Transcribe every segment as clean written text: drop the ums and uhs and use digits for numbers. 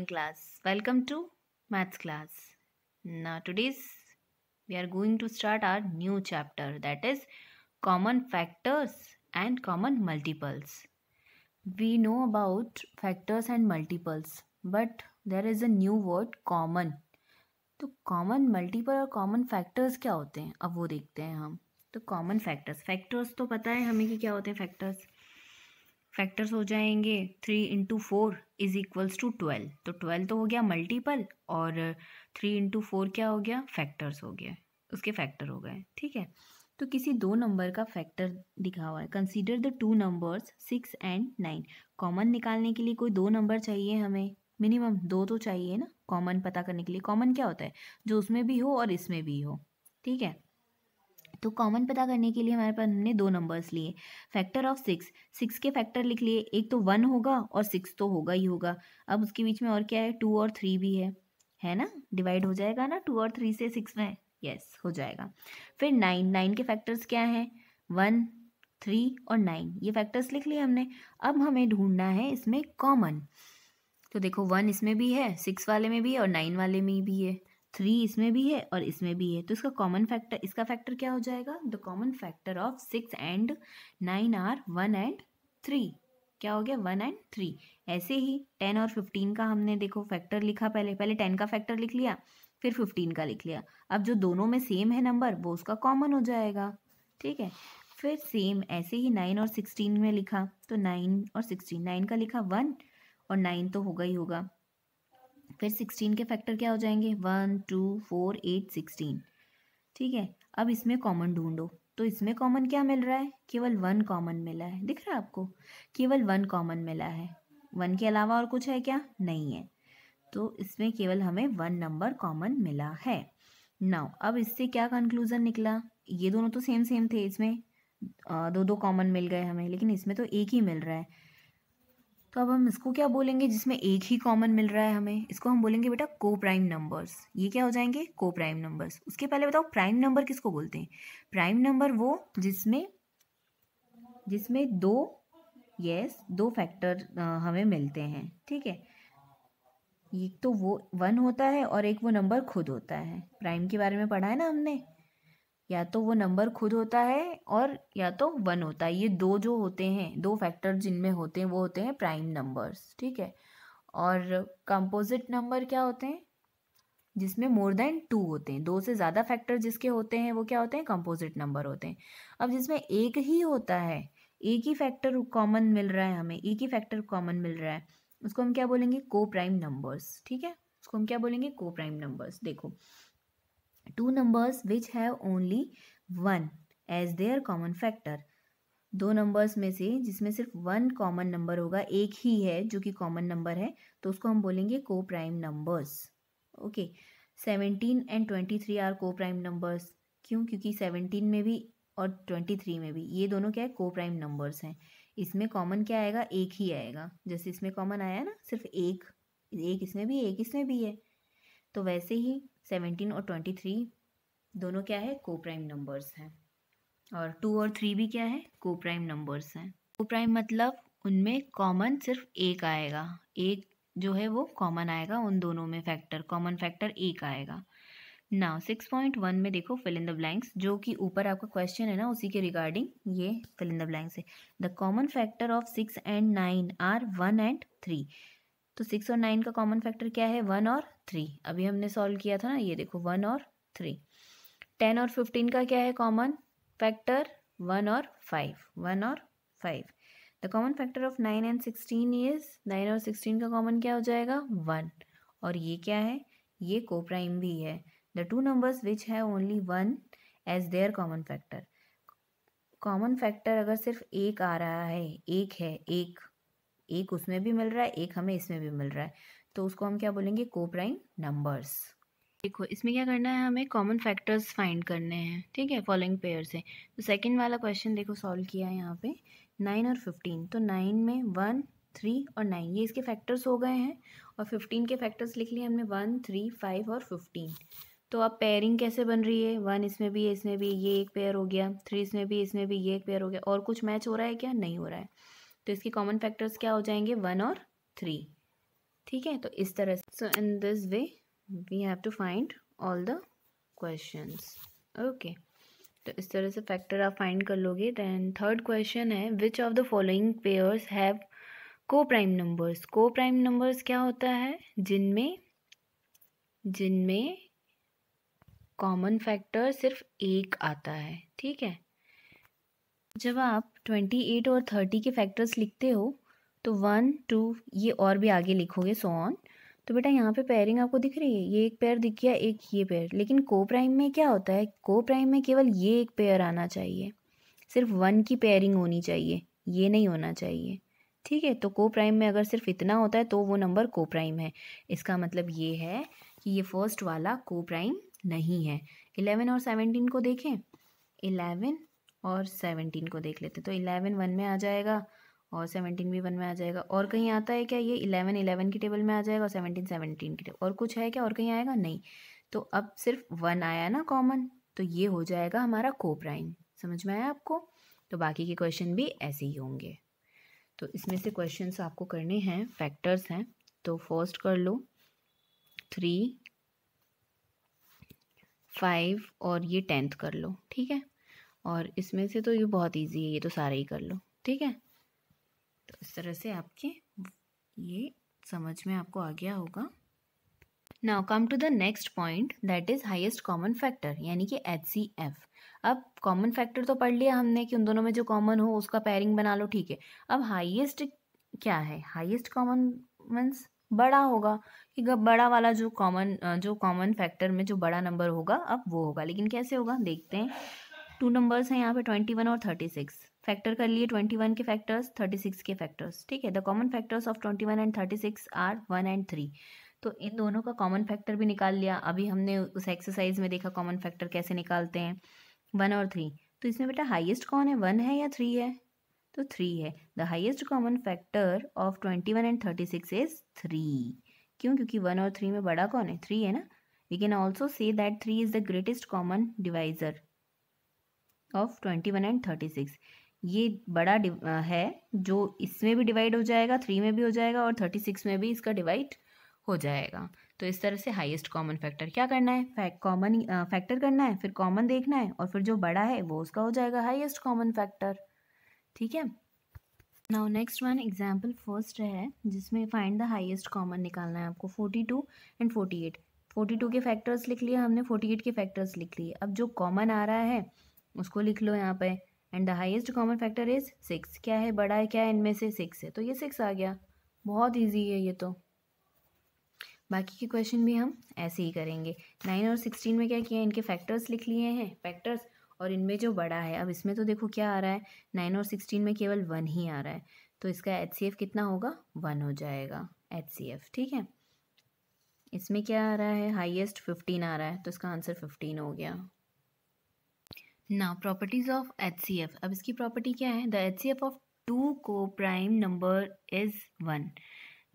Class. Welcome to Maths class. Now today's we are going to start our new chapter, that is common factors and common multiples. We know about factors and multiples, but there is a new word common. तो common multiple और common factors क्या होते हैं, अब वो देखते हैं हम. तो कॉमन फैक्टर्स तो पता है हमें कि क्या होते हैं फैक्टर्स हो जाएंगे 3 × 4 = 12. तो 12 तो हो गया मल्टीपल और 3 × 4 क्या हो गया, फैक्टर्स हो गया, उसके फैक्टर हो गए. ठीक है, तो किसी दो नंबर का फैक्टर दिखा हुआ है. Consider the two numbers 6 and 9. Common निकालने के लिए कोई दो नंबर चाहिए हमें, मिनिमम दो तो चाहिए ना कॉमन पता करने के लिए. कॉमन क्या होता है, जो उसमें भी हो और इसमें भी हो. ठीक है, तो कॉमन पता करने के लिए हमारे पास हमने दो नंबर्स लिए. फैक्टर ऑफ 6 के फैक्टर लिख लिए. एक तो 1 होगा और 6 तो होगा ही होगा. अब उसके बीच में और क्या है, 2 और 3 भी है ना. डिवाइड हो जाएगा ना 2 और 3 से 6 में. यस, हो जाएगा. फिर 9 के फैक्टर्स क्या हैं, 1, 3 और 9. ये फैक्टर्स लिख लिए हमने. अब हमें ढूंढना है इसमें कॉमन. तो देखो 1 इसमें भी है, 6 वाले में भी है और 9 वाले में भी है. 3 इसमें भी है और इसमें भी है. तो इसका कॉमन फैक्टर, इसका फैक्टर क्या हो जाएगा, the common factor of 6 and 9 are 1 and 3. क्या हो गया, 1 and 3. ऐसे ही 10 और 15 का हमने देखो फैक्टर लिखा. पहले 10 का फैक्टर लिख लिया, फिर 15 का लिख लिया. अब जो दोनों में सेम है नंबर वो उसका कॉमन हो जाएगा. ठीक है, फिर सेम ऐसे ही 9 और 16 में लिखा. तो 9 और 16, 9 का लिखा 1 और 9 तो होगा ही होगा. फिर 16 के फैक्टर क्या हो जाएंगे, 1, 2, 4, 8, 16. ठीक है, अब इसमें कॉमन ढूंढो. तो इसमें कॉमन क्या मिल रहा है, केवल 1 कॉमन मिला है. दिख रहा है आपको, केवल 1 कॉमन मिला है. 1 के अलावा और कुछ है क्या, नहीं है. तो इसमें केवल हमें 1 नंबर कॉमन मिला है. नाउ अब इससे क्या कंक्लूजन निकला, ये दोनों तो सेम थे, इसमें दो दो कॉमन मिल गए हमें, लेकिन इसमें तो एक ही मिल रहा है. तो अब हम इसको क्या बोलेंगे, जिसमें एक ही कॉमन मिल रहा है हमें, इसको हम बोलेंगे बेटा को प्राइम नंबर्स. ये क्या हो जाएंगे, को प्राइम नंबर्स. उसके पहले बताओ प्राइम नंबर किसको बोलते हैं. प्राइम नंबर वो जिसमें दो फैक्टर हमें मिलते हैं. ठीक है, एक तो वो 1 होता है और एक वो नंबर खुद होता है. प्राइम के बारे में पढ़ा है ना हमने, या तो वो नंबर खुद होता है और या तो 1 होता है. ये दो जो होते हैं, दो फैक्टर जिनमें होते हैं वो होते हैं प्राइम नंबर्स. ठीक है, और कंपोजिट नंबर क्या होते हैं, जिसमें मोर देन 2 होते हैं. दो से ज़्यादा फैक्टर जिसके होते हैं वो क्या होते हैं, कंपोजिट नंबर होते हैं. अब जिसमें एक ही होता है, एक ही फैक्टर कॉमन मिल रहा है हमें, एक ही फैक्टर कॉमन मिल रहा है, उसको हम क्या बोलेंगे, को प्राइम नंबर्स. ठीक है, उसको हम क्या बोलेंगे, को प्राइम नंबर्स. देखो, two numbers which have only 1 as their common factor. दो नंबर्स में से जिसमें सिर्फ 1 कॉमन नंबर होगा, एक ही है जो कि कॉमन नंबर है, तो उसको हम बोलेंगे coprime numbers. Okay, 17 and 23 are coprime numbers. क्यों, क्योंकि 17 में भी और 23 में भी ये दोनों क्या है, को प्राइम नंबर्स हैं. इसमें कॉमन क्या आएगा, एक ही आएगा. जैसे इसमें कॉमन आया ना, सिर्फ एक इसमें भी एक इसमें भी है. तो वैसे ही 17 और 23 दोनों क्या है, को प्राइम नंबर्स हैं. और 2 और 3 भी क्या है, को प्राइम नंबर्स हैं. को प्राइम मतलब उनमें कॉमन सिर्फ एक आएगा, एक जो है वो कॉमन आएगा उन दोनों में. फैक्टर, कॉमन फैक्टर एक आएगा. नाउ 6.1 में देखो फिल इन द ब्लैंक्स, जो कि ऊपर आपका क्वेश्चन है ना उसी के रिगार्डिंग ये फिल इन द ब्लैंक्स है. The common factor of 6 and 9 are 1 and 3. तो 6 और 9 का कॉमन फैक्टर क्या है, 1 और 3. अभी हमने सॉल्व किया था ना, ये देखो 1 और 3. 10 और 15 का क्या है कॉमन फैक्टर, 1 और 5. 1 और 5. The common factor of 9 and 16 is, 9 और 16 का कॉमन क्या हो जाएगा, 1. और ये क्या है, ये को प्राइम भी है. द टू नंबर्स विच है only 1 as their common factor. Common factor अगर सिर्फ एक आ रहा है, एक है, एक उसमें भी मिल रहा है, एक हमें इसमें भी मिल रहा है, तो उसको हम क्या बोलेंगे, को प्राइम नंबर्स. देखो इसमें क्या करना है, हमें कॉमन फैक्टर्स फाइंड करने हैं. ठीक है, फॉलोइंग पेयर से. तो सेकंड वाला क्वेश्चन देखो सॉल्व किया है यहाँ पे, 9 और 15. तो 9 में 1, 3 और 9 ये इसके फैक्टर्स हो गए हैं, और 15 के फैक्टर्स लिख लिए हमने 1, 3, 5 और 15. तो अब पेयरिंग कैसे बन रही है, 1 इसमें भी है, इसमें भी, ये एक पेयर हो गया. 3 इसमें भी, इसमें भी, ये एक पेयर हो गया. और कुछ मैच हो रहा है क्या, नहीं हो रहा है. तो इसके कॉमन फैक्टर्स क्या हो जाएंगे, 1 और 3. ठीक है, तो इस तरह से so in this way we have to find all the questions. Okay, तो इस तरह से फैक्टर आप फाइंड कर लोगे। देन थर्ड क्वेश्चन है which of the following pairs have को प्राइम नंबर्स। को प्राइम नंबर्स क्या होता है, जिनमें कॉमन फैक्टर सिर्फ एक आता है। ठीक है, जब आप 28 और 30 के फैक्टर्स लिखते हो तो 1 2 ये और भी आगे लिखोगे सो ऑन। तो बेटा यहाँ पे पेयरिंग आपको दिख रही है, ये एक पेयर दिख गया, एक ये पेयर। लेकिन को प्राइम में क्या होता है, को प्राइम में केवल ये एक पेयर आना चाहिए, सिर्फ 1 की पेयरिंग होनी चाहिए, ये नहीं होना चाहिए। ठीक है, तो को प्राइम में अगर सिर्फ इतना होता है तो वो नंबर को प्राइम है। इसका मतलब ये है कि ये फर्स्ट वाला को प्राइम नहीं है। 11 और 17 को देखें, 11 और 17 को देख लेते। तो 11 1 में आ जाएगा और 17 भी 1 में आ जाएगा। और कहीं आता है क्या, ये 11 11 की टेबल में आ जाएगा और 17 17 की टेबल, और कुछ है क्या और कहीं आएगा, नहीं। तो अब सिर्फ 1 आया ना कॉमन, तो ये हो जाएगा हमारा को प्राइम। समझ में आया आपको? तो बाकी के क्वेश्चन भी ऐसे ही होंगे। तो इसमें से क्वेश्चंस आपको करने हैं, फैक्टर्स हैं। तो फर्स्ट कर लो 3 5 और ये 10th कर लो। ठीक है, और इसमें से तो ये बहुत इजी है, ये तो सारे ही कर लो। ठीक है, तो इस तरह से आपके ये समझ में आपको आ गया होगा। Now come to the next point, that is highest common factor, यानी कि HCF। अब कॉमन फैक्टर तो पढ़ लिया हमने कि उन दोनों में जो कॉमन हो उसका पेयरिंग बना लो। ठीक है, अब हाईएस्ट क्या है, हाईएस्ट कॉमन मीन्स बड़ा होगा, कि बड़ा वाला जो कॉमन फैक्टर में जो बड़ा नंबर होगा अब वो होगा। लेकिन कैसे होगा देखते हैं। 2 नंबर्स हैं यहाँ पे 21 और 36, फैक्टर कर लिए 21 के फैक्टर्स 36 के फैक्टर्स। ठीक है, the common factors of 21 and 36 are 1 and 3। तो इन दोनों का कॉमन फैक्टर भी निकाल लिया। अभी हमने उस एक्सरसाइज में देखा कॉमन फैक्टर कैसे निकालते हैं, 1 और 3। तो इसमें बेटा हाईएस्ट कौन है, 1 है या 3 है? तो 3 है। The highest common factor of 21 and 36 is 3। क्यों? क्योंकि 1 और 3 में बड़ा कौन है, 3 है ना। We can also say that 3 is the greatest common divisor of 21 and 36। ये बड़ा है जो इसमें भी डिवाइड हो जाएगा, 3 में भी हो जाएगा और 36 में भी इसका डिवाइड हो जाएगा। तो इस तरह से हाईएस्ट कॉमन फैक्टर क्या करना है, कॉमन फैक्टर करना है, फिर कॉमन देखना है और फिर जो बड़ा है वो उसका हो जाएगा हाईएस्ट कॉमन फैक्टर। ठीक है, now next one example first है जिसमें फाइंड द हाईएस्ट कॉमन निकालना है आपको। 42 एंड 48, 42 के फैक्टर्स लिख लिए हमने, 48 के फैक्टर्स लिख लिए। अब जो कॉमन आ रहा है उसको लिख लो यहाँ पे। And the highest common factor is 6। क्या है, बड़ा है क्या है इनमें से, 6 है, तो ये 6 आ गया। बहुत ईजी है ये तो। बाकी के क्वेश्चन भी हम ऐसे ही करेंगे। 9 और 16 में क्या किया, इनके फैक्टर्स लिख लिए हैं, फैक्टर्स, और इनमें जो बड़ा है। अब इसमें तो देखो क्या आ रहा है, 9 और 16 में केवल 1 ही आ रहा है, तो इसका HCF कितना होगा, 1 हो जाएगा HCF। ठीक है, इसमें क्या आ रहा है, हाईएस्ट 15 आ रहा है, तो इसका आंसर 15 हो गया। Now properties of HCF। अब इसकी प्रॉपर्टी क्या है, द HCF ऑफ 2 को प्राइम नंबर इज 1।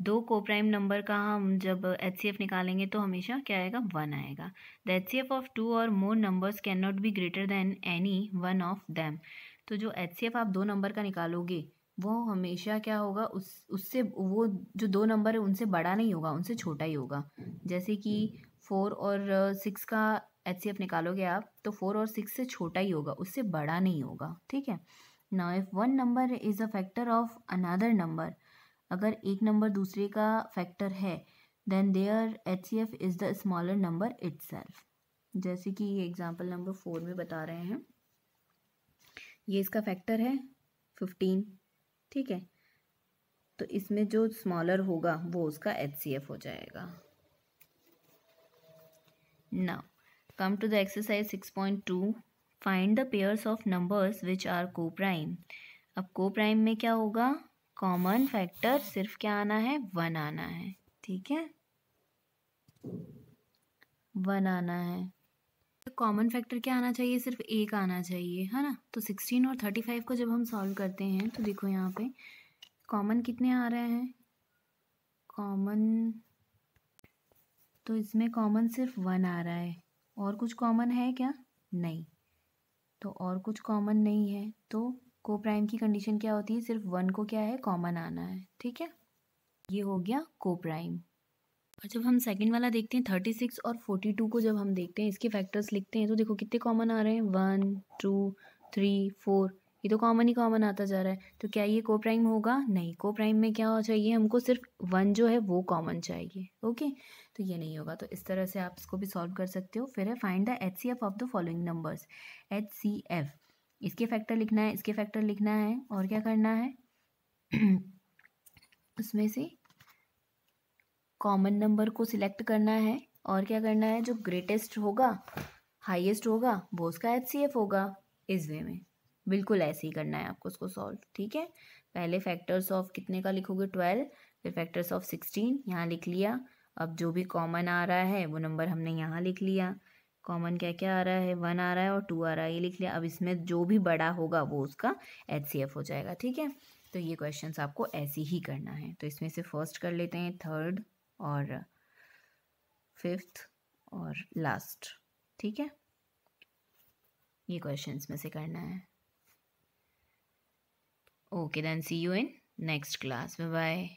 2 को प्राइम नंबर का हम जब HCF निकालेंगे तो हमेशा क्या आएगा, 1 आएगा। द HCF ऑफ 2 और मोर numbers can not be greater than any one of them. तो जो HCF आप 2 नंबर का निकालोगे वो हमेशा क्या होगा, उससे वो जो 2 नंबर है उनसे बड़ा नहीं होगा, उनसे छोटा ही होगा। जैसे कि 4 और 6 का HCF निकालोगे आप तो 4 और 6 से छोटा ही होगा, उससे बड़ा नहीं होगा। ठीक है, now if one number is a factor of another number, अगर एक नंबर दूसरे का फैक्टर है, then their HCF is the smaller number itself. जैसे कि ये एग्जांपल नंबर 4 में बता रहे हैं, ये इसका फैक्टर है 15। ठीक है, तो इसमें जो स्मॉलर होगा वो उसका HCF हो जाएगा। Now come to the exercise 6.2, find the pairs of numbers which are coprime. अब को प्राइम में क्या होगा, कॉमन फैक्टर सिर्फ क्या आना है, 1 आना है। ठीक है, 1 आना है। तो कॉमन फैक्टर क्या आना चाहिए, सिर्फ 1 आना चाहिए, है ना। तो 16 और 35 को जब हम सॉल्व करते हैं तो देखो यहाँ पे कॉमन कितने आ रहे हैं, कॉमन तो इसमें कॉमन सिर्फ 1 आ रहा है, और कुछ कॉमन है क्या, नहीं। तो और कुछ कॉमन नहीं है, तो को प्राइम की कंडीशन क्या होती है, सिर्फ 1 को क्या है, कॉमन आना है। ठीक है, ये हो गया कोप्राइम। और जब हम सेकंड वाला देखते हैं 36 और 42 को जब हम देखते हैं, इसके फैक्टर्स लिखते हैं तो देखो कितने कॉमन आ रहे हैं, 1 2 3 4, ये तो कॉमन ही कॉमन आता जा रहा है। तो क्या ये कोप्राइम होगा? नहीं, कोप्राइम में क्या चाहिए हमको, सिर्फ 1 जो है वो कॉमन चाहिए। ओके, तो ये नहीं होगा। तो इस तरह से आप इसको भी सॉल्व कर सकते हो। फिर है find the HCF of the following numbers. HCF, इसके फैक्टर लिखना है, इसके फैक्टर लिखना है, और क्या करना है उसमें से कॉमन नंबर को सिलेक्ट करना है, और क्या करना है, जो ग्रेटेस्ट होगा, हाईएस्ट होगा, वो उसका HCF होगा। इस वे में बिल्कुल ऐसे ही करना है आपको उसको सॉल्व। ठीक है, पहले फैक्टर्स ऑफ कितने का लिखोगे, 12, फिर फैक्टर्स ऑफ 16 यहाँ लिख लिया। अब जो भी कॉमन आ रहा है वो नंबर हमने यहाँ लिख लिया। कॉमन क्या क्या आ रहा है, 1 आ रहा है और 2 आ रहा है, ये लिख लिया। अब इसमें जो भी बड़ा होगा वो उसका HCF हो जाएगा। ठीक है, तो ये क्वेश्चंस आपको ऐसे ही करना है। तो इसमें से फर्स्ट कर लेते हैं, थर्ड और फिफ्थ और लास्ट। ठीक है, ये क्वेश्चंस में से करना है। Okay then, see you in next class, bye bye.